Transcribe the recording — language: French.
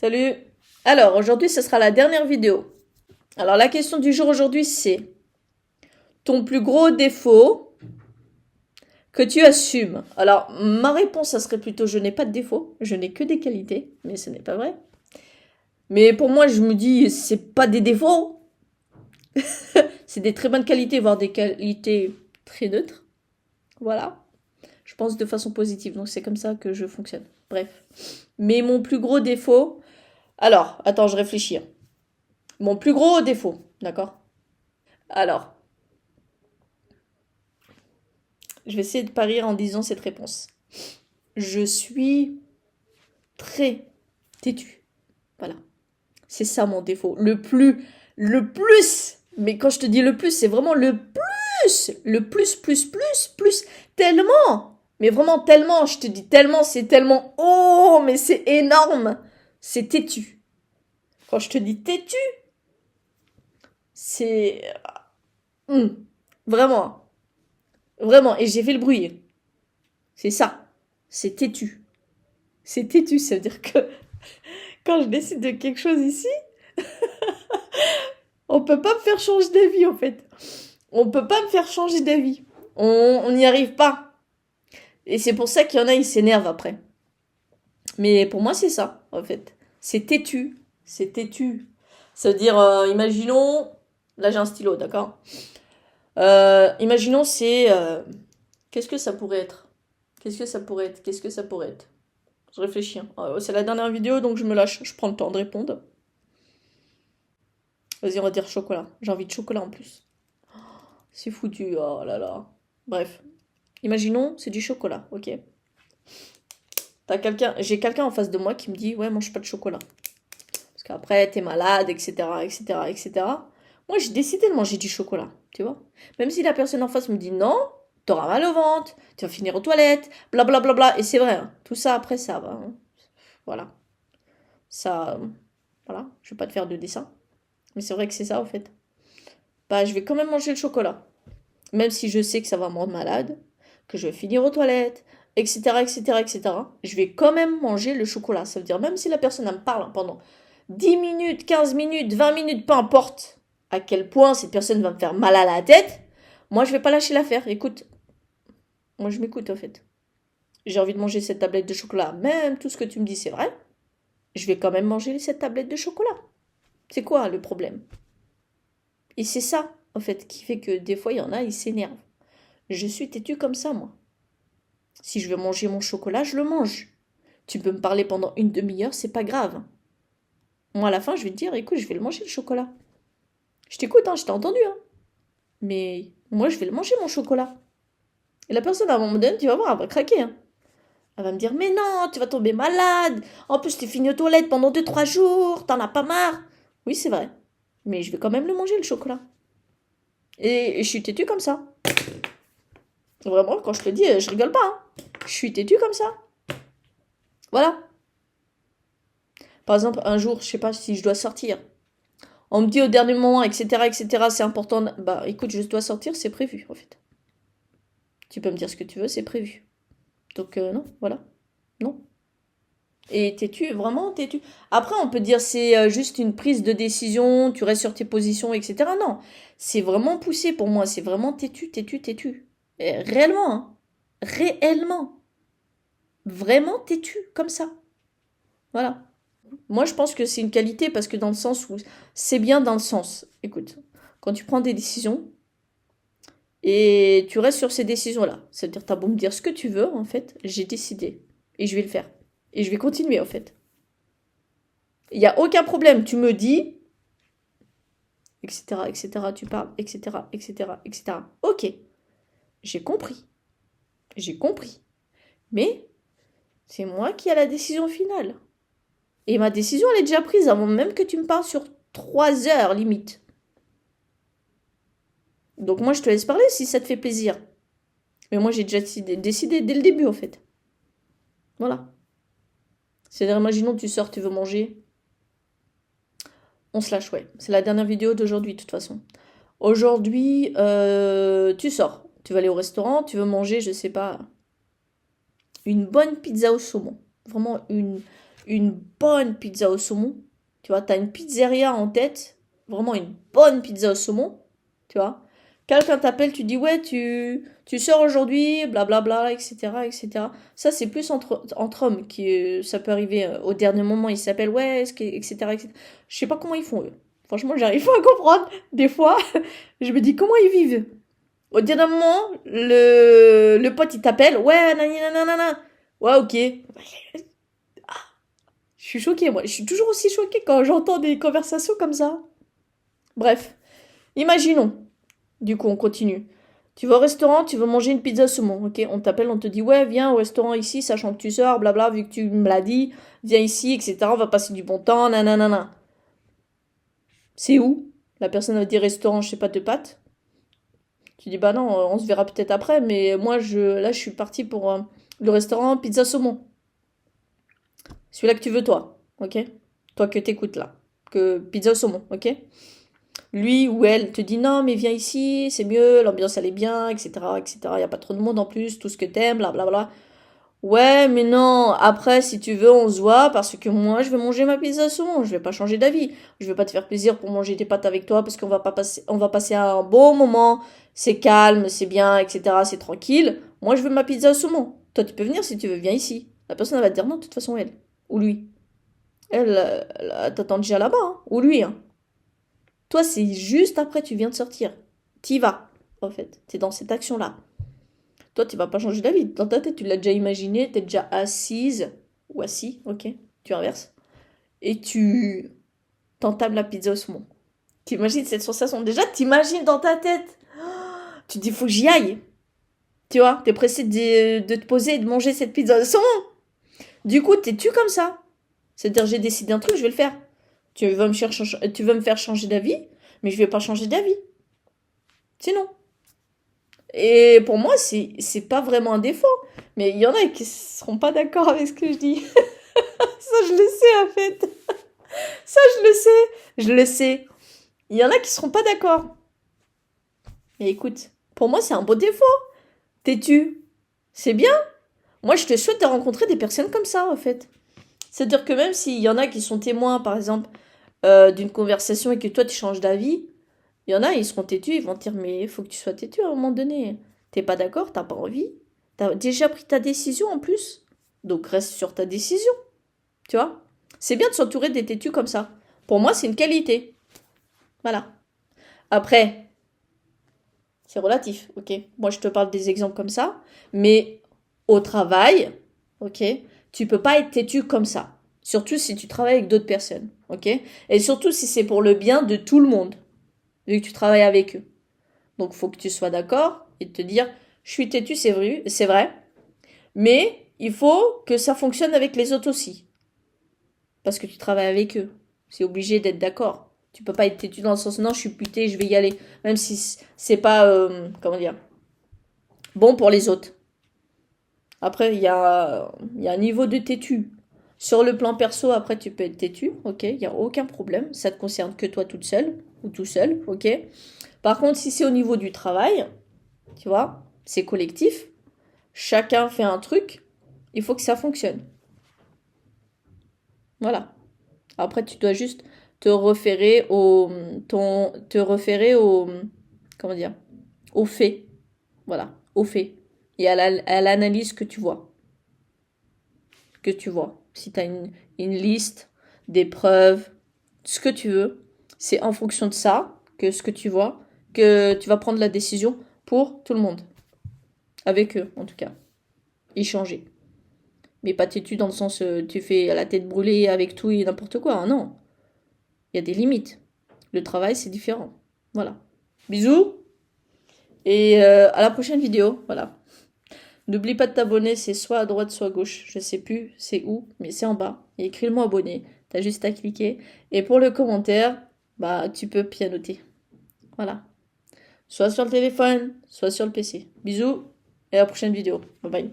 Salut. Alors, aujourd'hui, ce sera la dernière vidéo. Alors, la question du jour aujourd'hui, c'est ton plus gros défaut que tu assumes. Alors, ma réponse, ça serait plutôt je n'ai pas de défaut, je n'ai que des qualités, mais ce n'est pas vrai. Mais pour moi, je me dis, c'est pas des défauts, c'est des très bonnes qualités, voire des qualités très neutres. Voilà. Je pense de façon positive, donc c'est comme ça que je fonctionne. Bref. Mais mon plus gros défaut. Alors, attends, je réfléchis. Mon plus gros défaut, d'accord? Alors, je vais essayer de pas rire en disant cette réponse. Je suis très têtu. Voilà. C'est ça mon défaut. Le plus. Mais quand je te dis le plus, c'est vraiment le plus. Le plus. Tellement. Mais vraiment tellement. Je te dis tellement, c'est tellement. Oh, mais c'est énorme. C'est têtu. Quand je te dis têtu, c'est. Vraiment. Vraiment. Et j'ai fait le bruit. C'est ça. C'est têtu. C'est têtu, ça veut dire que quand je décide de quelque chose ici, on peut pas me faire changer d'avis en fait. On peut pas me faire changer d'avis. On n'y arrive pas. Et c'est pour ça qu'il y en a, ils s'énervent après. Mais pour moi, c'est ça, en fait. C'est têtu. C'est têtu. Ça veut dire, imaginons, là j'ai un stylo, d'accord. Imaginons, c'est, qu'est-ce que ça pourrait être? Qu'est-ce que ça pourrait être? Qu'est-ce que ça pourrait être? Je réfléchis. C'est la dernière vidéo, donc je me lâche. Je prends le temps de répondre. Vas-y, on va dire chocolat. J'ai envie de chocolat en plus. C'est foutu, oh là là. Bref. Imaginons, c'est du chocolat, ok. J'ai quelqu'un en face de moi qui me dit, ouais, mange pas de chocolat. Parce qu'après, t'es malade, etc., etc., etc. Moi, j'ai décidé de manger du chocolat, tu vois. Même si la personne en face me dit, non, t'auras mal au ventre, tu vas finir aux toilettes, blablabla. Bla, bla, bla. Et c'est vrai, hein. Tout ça, après, ça va. Hein. Voilà. Ça, voilà. Je vais pas te faire de dessin. Mais c'est vrai que c'est ça, en fait. Bah, je vais quand même manger le chocolat. Même si je sais que ça va me rendre malade, que je vais finir aux toilettes, etc., etc., etc., je vais quand même manger le chocolat. Ça veut dire, même si la personne elle me parle pendant 10 minutes, 15 minutes, 20 minutes, peu importe à quel point cette personne va me faire mal à la tête, moi, je vais pas lâcher l'affaire. Écoute, moi, je m'écoute, en fait. J'ai envie de manger cette tablette de chocolat. Même tout ce que tu me dis, c'est vrai. Je vais quand même manger cette tablette de chocolat. C'est quoi le problème? Et c'est ça, en fait, qui fait que des fois, il y en a, ils s'énervent. Je suis têtue comme ça, moi. Si je veux manger mon chocolat, je le mange. Tu peux me parler pendant une demi-heure, c'est pas grave. Moi, à la fin, je vais te dire, écoute, je vais le manger, le chocolat. Je t'écoute, hein, je t'ai entendu, hein. Mais moi, je vais le manger, mon chocolat. Et la personne, à un moment donné, tu vas voir, elle va craquer, hein. Elle va me dire, mais non, tu vas tomber malade. En plus, t'es fini aux toilettes pendant 2, 3 jours, t'en as pas marre. Oui, c'est vrai. Mais je vais quand même le manger, le chocolat. Et je suis têtue comme ça. Vraiment, quand je te dis, je rigole pas, hein. Je suis têtue comme ça. Voilà. Par exemple, un jour, je sais pas si je dois sortir. On me dit au dernier moment, etc., etc., c'est important. Bah écoute, je dois sortir, c'est prévu, en fait. Tu peux me dire ce que tu veux, c'est prévu. Donc, non, voilà. Non. Et têtu, vraiment têtu. Après, on peut dire c'est juste une prise de décision, tu restes sur tes positions, etc. Non. C'est vraiment poussé pour moi, c'est vraiment têtu, têtu, têtu. Et réellement, hein. Réellement. Vraiment têtu, comme ça. Voilà. Moi, je pense que c'est une qualité parce que dans le sens où c'est bien dans le sens. Écoute, quand tu prends des décisions et tu restes sur ces décisions-là, c'est-à-dire t'as beau me dire ce que tu veux, en fait, j'ai décidé et je vais le faire et je vais continuer en fait. Il n'y a aucun problème. Tu me dis, etc., etc. Tu parles, etc., etc., etc. Ok, j'ai compris. Mais c'est moi qui ai la décision finale. Et ma décision, elle est déjà prise avant même que tu me parles sur 3 heures limite. Donc moi, je te laisse parler si ça te fait plaisir. Mais moi, j'ai déjà décidé dès le début, en fait. Voilà. C'est-à-dire, imaginons, tu sors, tu veux manger. On se lâche, ouais. C'est la dernière vidéo d'aujourd'hui, de toute façon. Aujourd'hui, tu sors. Tu vas aller au restaurant, tu veux manger, je sais pas, une bonne pizza au saumon. Vraiment une bonne pizza au saumon, tu vois, t'as une pizzeria en tête, vraiment une bonne pizza au saumon, tu vois. Quelqu'un t'appelle, tu dis ouais, tu sors aujourd'hui, blablabla, etc., etc. Ça, c'est plus entre hommes qui ça peut arriver au dernier moment, ils s'appellent ouais, etc., etc. Je sais pas comment ils font eux. Franchement, j'arrive pas à comprendre. Des fois, je me dis comment ils vivent. Au dernier moment, le pote il t'appelle, ouais, nanana. Ouais, ok. Je suis choquée, moi. Je suis toujours aussi choquée quand j'entends des conversations comme ça. Bref, imaginons. Du coup, on continue. Tu vas au restaurant, tu veux manger une pizza saumon, ok? On t'appelle, on te dit, ouais, viens au restaurant ici, sachant que tu sors, blabla, vu que tu me l'as dit, viens ici, etc. On va passer du bon temps, nanana. C'est où? La personne va dire restaurant, je sais pas, de pâtes. Tu dis, bah non, on se verra peut-être après, mais moi, là, je suis partie pour le restaurant pizza saumon. Celui-là que tu veux, toi, ok? Toi que t'écoutes là. Que pizza saumon, ok? Lui ou elle te dit non, mais viens ici, c'est mieux, l'ambiance elle est bien, etc., etc. Il n'y a pas trop de monde en plus, tout ce que t'aimes, blablabla. Ouais, mais non, après, si tu veux, on se voit parce que moi, je vais manger ma pizza saumon, je vais pas changer d'avis. Je vais pas te faire plaisir pour manger des pâtes avec toi parce qu'on va pas passer, on va passer un bon moment, c'est calme, c'est bien, etc., c'est tranquille. Moi, je veux ma pizza saumon. Toi, tu peux venir si tu veux, viens ici. La personne, elle va te dire non, de toute façon, elle. Ou lui. Elle t'attend déjà là-bas, hein. Ou lui, hein. Toi, c'est juste après, tu viens de sortir. T'y vas, en fait. T'es dans cette action-là. Toi, tu vas pas changer d'avis. Dans ta tête, tu l'as déjà imaginé, t'es déjà assise ou assis, ok, tu inverses. Et tu t'entames la pizza au saumon. T'imagines cette sensation. Déjà, t'imagines dans ta tête. Tu te dis, faut que j'y aille. Tu vois, t'es pressé de te poser et de manger cette pizza au saumon. Du coup, t'es-tu comme ça? C'est-à-dire, j'ai décidé un truc, je vais le faire. Tu veux me faire changer d'avis, mais je vais pas changer d'avis. Sinon. Et pour moi, c'est pas vraiment un défaut. Mais il y en a qui seront pas d'accord avec ce que je dis. Ça, je le sais, en fait. Ça, je le sais. Je le sais. Il y en a qui seront pas d'accord. Mais écoute, pour moi, c'est un beau défaut. Têtu. C'est bien. Moi, je te souhaite de rencontrer des personnes comme ça, en fait. C'est-à-dire que même s'il y en a qui sont témoins, par exemple, d'une conversation et que toi, tu changes d'avis, il y en a, ils seront têtus, ils vont te dire, mais il faut que tu sois têtu à un moment donné. T'es pas d'accord, t'as pas envie. T'as déjà pris ta décision en plus. Donc reste sur ta décision. Tu vois? C'est bien de s'entourer des têtus comme ça. Pour moi, c'est une qualité. Voilà. Après, c'est relatif, ok? Moi, je te parle des exemples comme ça. Mais au travail, ok? Tu peux pas être têtu comme ça. Surtout si tu travailles avec d'autres personnes, ok? Et surtout si c'est pour le bien de tout le monde, vu que tu travailles avec eux. Donc, il faut que tu sois d'accord et te dire, je suis têtu, c'est vrai, mais il faut que ça fonctionne avec les autres aussi. Parce que tu travailles avec eux. C'est obligé d'être d'accord. Tu peux pas être têtu dans le sens, non, je suis puté, je vais y aller. Même si c'est pas, comment dire, bon pour les autres. Après, il y a un niveau de têtu. Sur le plan perso, après, tu peux être têtu, ok, il n'y a aucun problème. Ça te concerne que toi toute seule ou tout seul, ok. Par contre, si c'est au niveau du travail, tu vois, c'est collectif. Chacun fait un truc. Il faut que ça fonctionne. Voilà. Après, tu dois juste te référer au, comment dire, aux faits. Voilà, aux faits. Et à l'analyse que tu vois. Si tu as une liste, des preuves, ce que tu veux, c'est en fonction de ça, que ce que tu vois, que tu vas prendre la décision pour tout le monde. Avec eux, en tout cas. Échanger. Mais pas têtu dans le sens tu fais la tête brûlée avec tout et n'importe quoi, hein, non. Il y a des limites. Le travail, c'est différent. Voilà. Bisous et à la prochaine vidéo. Voilà. N'oublie pas de t'abonner, c'est soit à droite, soit à gauche. Je sais plus c'est où, mais c'est en bas. Il y a écrit le mot abonné. T'as juste à cliquer. Et pour le commentaire, bah tu peux pianoter. Voilà. Soit sur le téléphone, soit sur le PC. Bisous et à la prochaine vidéo. Bye bye.